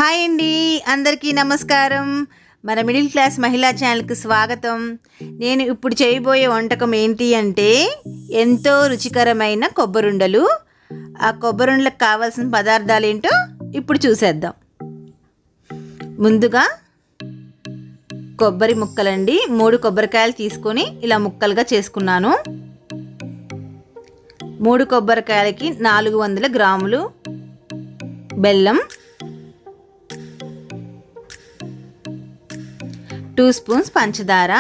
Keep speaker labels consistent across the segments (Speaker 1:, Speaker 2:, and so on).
Speaker 1: Hi అండి, అందరికీ నమస్కారం. మన మిడిల్ క్లాస్ మహిళా ఛానల్కి స్వాగతం. నేను ఇప్పుడు చేయబోయే వంటకం ఏంటి అంటే ఎంతో రుచికరమైన కొబ్బరుండలు. ఆ కొబ్బరుండలకు కావాల్సిన పదార్థాలు ఏంటో ఇప్పుడు చూసేద్దాం. ముందుగా కొబ్బరి ముక్కలండి, 3 కొబ్బరికాయలు తీసుకొని ఇలా ముక్కలుగా చేసుకున్నాను. 3 కొబ్బరికాయలకి 400 గ్రాములు బెల్లం, 2 స్పూన్స్ పంచదార,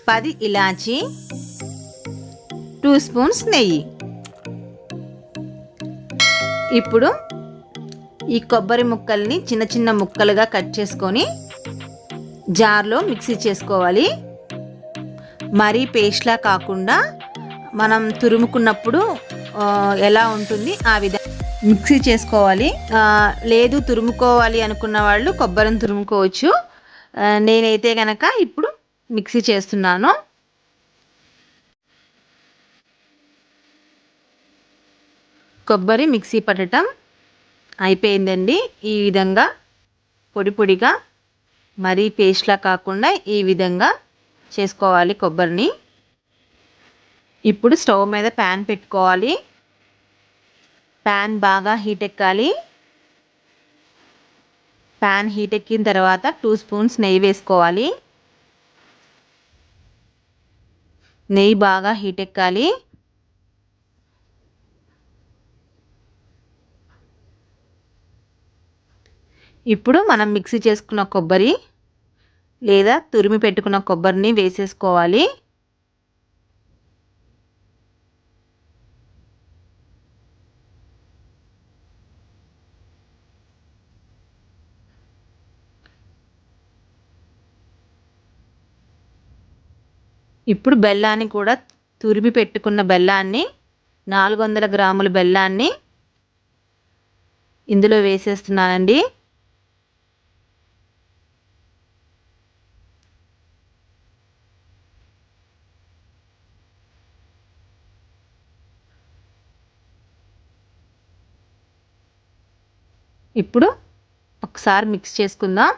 Speaker 1: 10 ఇలాచి, 2 స్పూన్స్ నెయ్యి. ఇప్పుడు ఈ కొబ్బరి ముక్కల్ని చిన్న చిన్న ముక్కలుగా కట్ చేసుకొని జార్లో మిక్సీ చేసుకోవాలి. మరీ పేస్ట్లా కాకుండా మనం తురుముకున్నప్పుడు ఎలా ఉంటుంది ఆ విధంగా మిక్సీ చేసుకోవాలి. లేదు తురుముకోవాలి అనుకున్న వాళ్ళు కొబ్బరిని తురుముకోవచ్చు. నేనైతే కనుక ఇప్పుడు మిక్సీ చేస్తున్నాను. కొబ్బరి మిక్సీ పట్టడం అయిపోయిందండి. ఈ విధంగా పొడి పొడిగా, మరీ పేస్ట్లా కాకుండా ఈ విధంగా చేసుకోవాలి కొబ్బరిని. ఇప్పుడు స్టవ్ మీద ప్యాన్ పెట్టుకోవాలి. ప్యాన్ బాగా హీట్ ఎక్కాలి. ప్యాన్ హీట్ ఎక్కిన తర్వాత 2 స్పూన్స్ నెయ్యి వేసుకోవాలి. నెయ్యి బాగా హీట్ ఎక్కాలి. ఇప్పుడు మనం మిక్సీ చేసుకున్న కొబ్బరి లేదా తురిమి పెట్టుకున్న కొబ్బరిని వేసేసుకోవాలి. ఇప్పుడు బెల్లాన్ని కూడా, తురిమి పెట్టుకున్న బెల్లాన్ని, 400 గ్రాముల బెల్లాన్ని ఇందులో వేసేస్తున్నానండి. ఇప్పుడు ఒకసారి మిక్స్ చేసుకుందాం.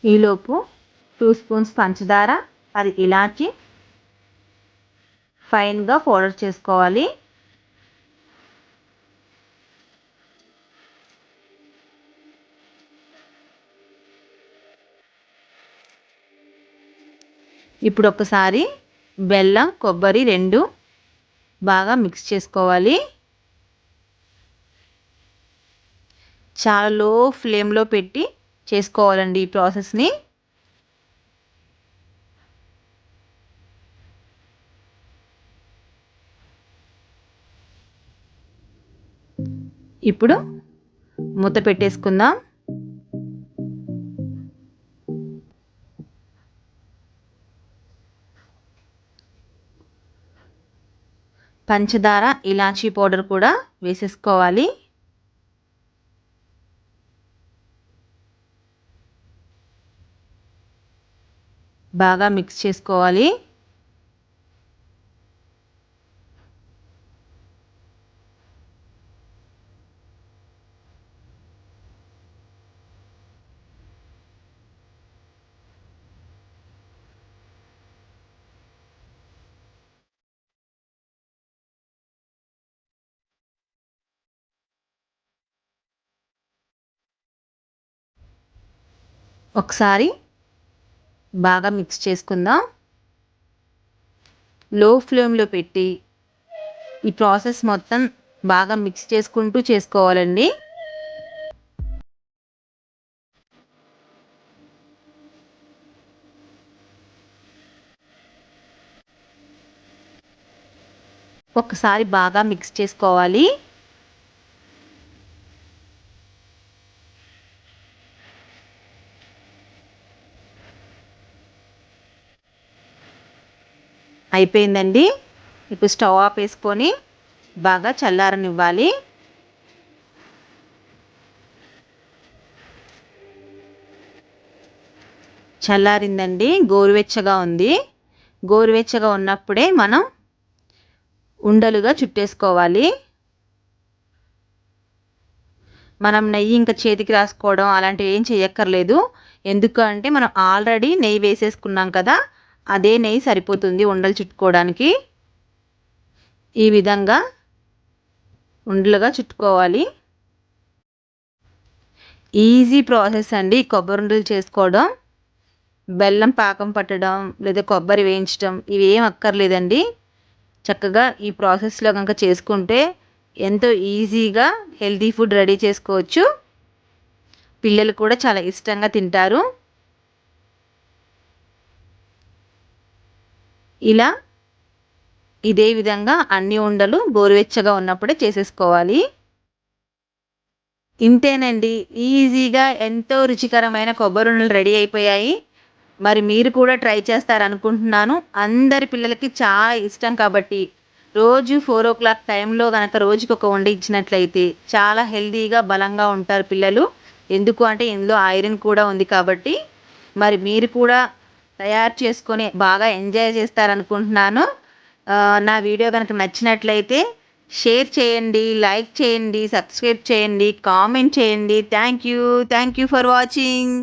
Speaker 1: ఈలోపు 2 స్పూన్స్ పంచదార, 10 ఇలాచి ఫైన్గా పౌడర్ చేసుకోవాలి. ఇప్పుడు ఒకసారి బెల్లం, కొబ్బరి 2 బాగా మిక్స్ చేసుకోవాలి. చాలా లో ఫ్లేమ్లో పెట్టి చేసుకోవాలండి ఈ ప్రాసెస్ని. ఇప్పుడు మూత పెట్టేసుకుందాం. పంచదార, ఇలాచీ పౌడర్ కూడా వేసేసుకోవాలి. బాగా మిక్స్ చేసుకోవాలి. ఒకసారి బాగా మిక్స్ చేసుకుందాం. లో ఫ్లేమ్లో పెట్టి ఈ ప్రాసెస్ మొత్తం బాగా మిక్స్ చేసుకుంటూ చేసుకోవాలండి. ఒకసారి బాగా మిక్స్ చేసుకోవాలి. అయిపోయిందండి. ఇప్పుడు స్టవ్ ఆఫ్ వేసుకొని బాగా చల్లారనివ్వాలి. చల్లారిందండి, గోరువెచ్చగా ఉంది. గోరువెచ్చగా ఉన్నప్పుడే మనం ఉండలుగా చుట్టేసుకోవాలి. మనం నెయ్యి ఇంకా చేతికి రాసుకోవడం అలాంటివి ఏం చేయక్కర్లేదు. ఎందుకు అంటే మనం ఆల్రెడీ నెయ్యి వేసేసుకున్నాం కదా, అదే నెయ్యి సరిపోతుంది ఉండలు చుట్టుకోవడానికి. ఈ విధంగా ఉండలుగా చుట్టుకోవాలి. ఈజీ ప్రాసెస్ అండి కొబ్బరి ఉండలు చేసుకోవడం. బెల్లం పాకం పట్టడం లేదా కొబ్బరి వేయించడం ఇవేం అక్కర్లేదండి. చక్కగా ఈ ప్రాసెస్లో కనుక చేసుకుంటే ఎంతో ఈజీగా హెల్తీ ఫుడ్ రెడీ చేసుకోవచ్చు. పిల్లలు కూడా చాలా ఇష్టంగా తింటారు. ఇలా ఇదే విధంగా అన్ని ఉండలు గోరువెచ్చగా ఉన్నప్పుడే చేసేసుకోవాలి. ఇంతేనండి, ఈజీగా ఎంతో రుచికరమైన కొబ్బరి ఉండలు రెడీ అయిపోయాయి. మరి మీరు కూడా ట్రై చేస్తారనుకుంటున్నాను. అందరి పిల్లలకి చాలా ఇష్టం కాబట్టి రోజు 4:00 టైంలో కనుక రోజుకొక వంట ఇచ్చినట్లయితే చాలా హెల్తీగా బలంగా ఉంటారు పిల్లలు. ఎందుకు అంటే ఇందులో ఐరన్ కూడా ఉంది కాబట్టి. మరి మీరు కూడా తయారు చేసుకొని బాగా ఎంజాయ్ చేస్తారనుకుంటున్నాను. నా వీడియో కనుక నచ్చినట్లయితే షేర్ చేయండి, లైక్ చేయండి, సబ్స్క్రైబ్ చేయండి, కామెంట్ చేయండి. Thank you for watching.